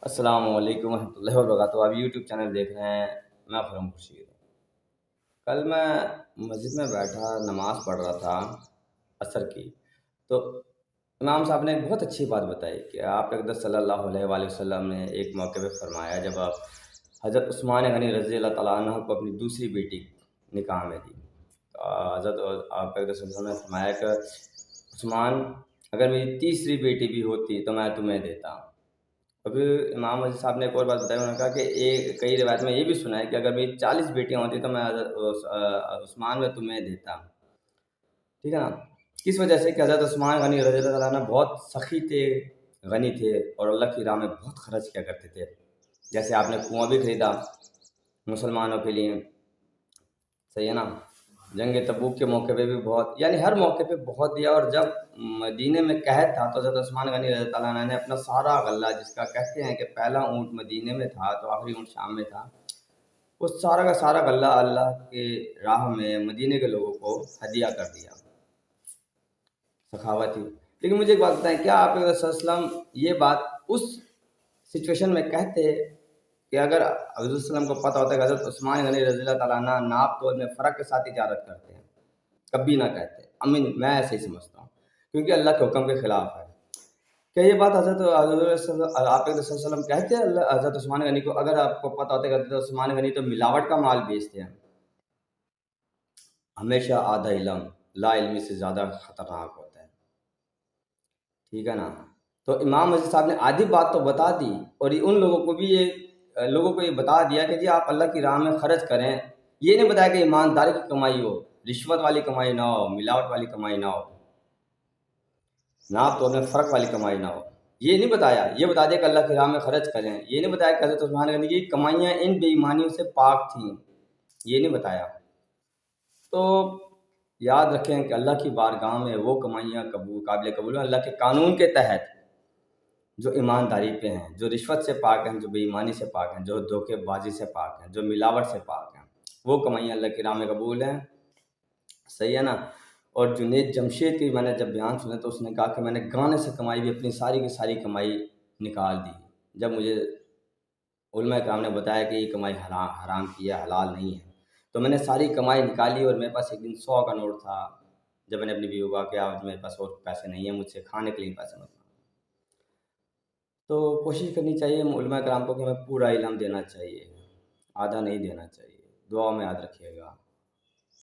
السلام علیکم ورحمۃ اللہ وبرکاتہ۔ آپ یوٹیوب چینل دیکھ رہے ہیں، میں فرم خورشید ہوں۔ کل میں مسجد میں بیٹھا نماز پڑھ رہا تھا عصر کی، تو امام صاحب نے ایک بہت اچھی بات بتائی کہ آپ اقدس صلی اللہ علیہ وآلہ وسلم نے ایک موقع پہ فرمایا جب آپ حضرت عثمان غنی رضی اللہ تعالیٰ عنہ کو اپنی دوسری بیٹی نکاح میں دی، تو حضرت آپ اقدس صلی اللہ علیہ وسلم نے فرمایا کہ عثمان، اگر میری تیسری بیٹی بھی ہوتی تو میں تمہیں دیتا۔ ابھی امام مسجد صاحب نے ایک اور بات بتائی، انہوں نے کہا کہ کئی روایت میں یہ بھی سنا ہے کہ اگر میری 40 بیٹیاں ہوتی تو میں عثمان میں تمہیں دیتا۔ ٹھیک ہے نا؟ کس وجہ سے کہ حضرت عثمان غنی رضی اللہ تعالیٰ عنہ بہت سخی تھے، غنی تھے، اور اللہ کی راہ میں بہت خرچ کیا کرتے تھے۔ جیسے آپ نے کنواں بھی خریدا مسلمانوں کے لیے، صحیح ہے نا؟ جنگ تبوک کے موقع پہ بھی بہت، یعنی ہر موقع پہ بہت دیا۔ اور جب مدینے میں قحط تھا تو حضرت عثمان غنی رضی اللہ عنہ نے اپنا سارا غلہ، جس کا کہتے ہیں کہ پہلا اونٹ مدینے میں تھا تو آخری اونٹ شام میں تھا، وہ سارا کا سارا غلہ اللہ کے راہ میں مدینے کے لوگوں کو ہدیہ کر دیا، سخاوت تھی۔ لیکن مجھے ایک بات بتائیں، کیا آپ صلی اللہ علیہ وسلم یہ بات اس سچویشن میں کہتے کہ اگر حضرت صلی اللہ علیہ وسلم کو پتہ ہوتا ہے کہ حضرت عثمان غنی رضی اللہ تعالیٰ عنہ ناپ تول میں فرق کے ساتھ تجارت کرتے ہیں، کبھی نہ کہتے؟ میں ایسے ہی سمجھتا ہوں، کیونکہ اللہ کے حکم کے خلاف ہے۔ کیا یہ بات حضرت آپ صلی اللہ علیہ وسلم کہتے ہیں حضرت عثمان غنی کو، اگر آپ کو پتہ ہوتا ہے کہ حضرت عثمان غنی تو ملاوٹ کا مال بیچتے ہیں؟ ہمیشہ آدھا علم لا علمی سے زیادہ خطرناک ہوتا ہے، ٹھیک ہے نا؟ تو امام مسجد صاحب نے آدھی بات تو بتا دی، اور ان لوگوں کو بھی یہ بتا دیا کہ جی آپ اللہ کی راہ میں خرچ کریں۔ یہ نہیں بتایا کہ ایمانداری کی کمائی ہو، رشوت والی کمائی نہ ہو، ملاوٹ والی کمائی نہ ہو، ناپ تول میں فرق والی کمائی نہ ہو۔ یہ نہیں بتایا، یہ بتا دیا کہ اللہ کی راہ میں خرچ کریں۔ یہ نہیں بتایا کہ حضرت عثمان غنی کی کمائیاں ان بے ایمانیوں سے پاک تھیں، یہ نہیں بتایا۔ تو یاد رکھیں کہ اللہ کی بارگاہ میں وہ کمائیاں قابل قبول ہیں اللہ کے قانون کے تحت، جو ایمانداری پہ ہیں، جو رشوت سے پاک ہیں، جو بے ایمانی سے پاک ہیں، جو دھوکے بازی سے پاک ہیں، جو ملاوٹ سے پاک ہیں، وہ کمائیاں اللہ کی راہ میں قبول ہیں، صحیح ہے نا؟ اور جنید جمشید کی میں نے جب بیان سنا تو اس نے کہا کہ میں نے گانے سے کمائی بھی اپنی ساری کی ساری کمائی نکال دی، جب مجھے علماء کرام نے بتایا کہ یہ کمائی حرام کی ہے، حلال نہیں ہے، تو میں نے ساری کمائی نکالی۔ اور میرے پاس ایک دن 100 کا نوٹ تھا، جب میں نے اپنی بیوی کو کہا کہ آج میرے پاس اور پیسے نہیں ہیں، مجھ سے کھانے کے لیے پیسے مت مانگو۔ تو کوشش کرنی چاہیے علماء کرام کو کہ ہمیں پورا علم دینا چاہیے، آدھا نہیں دینا چاہیے۔ دعا میں یاد رکھیے گا۔